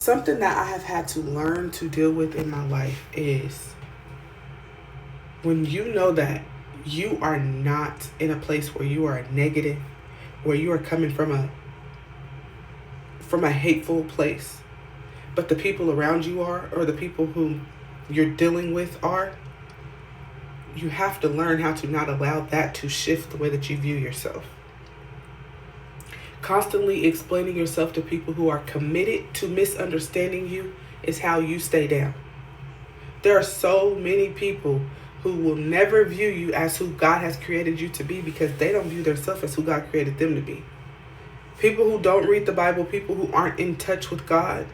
Something that I have had to learn to deal with in my life is when you know that you are not in a place where you are negative, where you are coming from a hateful place, but the people around you are, or the people who you're dealing with are, you have to learn how to not allow that to shift the way that you view yourself. Constantly explaining yourself to people who are committed to misunderstanding you is how you stay down. There are so many people who will never view you as who God has created you to be because they don't view themselves as who God created them to be. People who don't read the Bible, people who aren't in touch with God,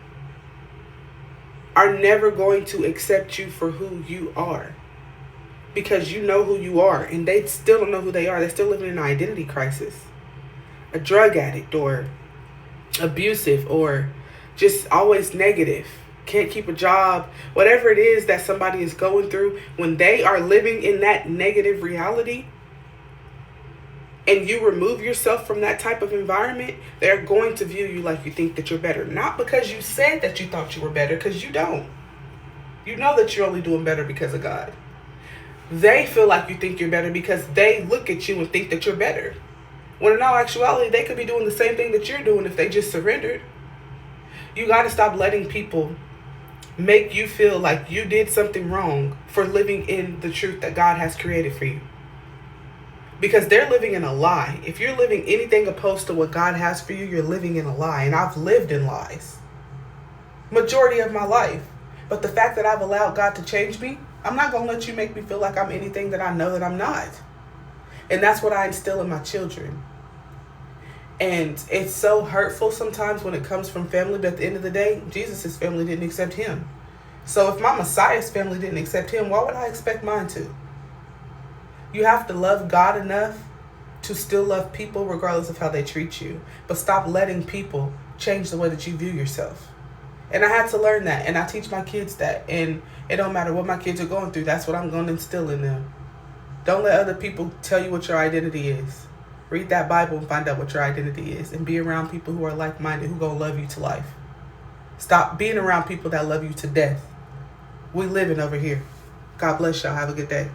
are never going to accept you for who you are. Because you know who you are, and they still don't know who they are. They're still living in an identity crisis. A drug addict, or abusive, or just always negative. Can't keep a job. Whatever it is that somebody is going through, when they are living in that negative reality, and you remove yourself from that type of environment, they're going to view you like you think that you're better. Not because you said that you thought you were better, because you don't. You know that you're only doing better because of God. They feel like you think you're better because they look at you and think that you're better. When in all actuality, they could be doing the same thing that you're doing if they just surrendered. You got to stop letting people make you feel like you did something wrong for living in the truth that God has created for you. Because they're living in a lie. If you're living anything opposed to what God has for you, you're living in a lie. And I've lived in lies majority of my life. But the fact that I've allowed God to change me, I'm not going to let you make me feel like I'm anything that I know that I'm not. And that's what I instill in my children. And it's so hurtful sometimes when it comes from family, but at the end of the day, Jesus' family didn't accept him. So if my Messiah's family didn't accept him, why would I expect mine to? You have to love God enough to still love people regardless of how they treat you. But stop letting people change the way that you view yourself. And I had to learn that, and I teach my kids that. And it don't matter what my kids are going through, that's what I'm going to instill in them. Don't let other people tell you what your identity is. Read that Bible and find out what your identity is. And be around people who are like-minded, who going to love you to life. Stop being around people that love you to death. We living over here. God bless y'all. Have a good day.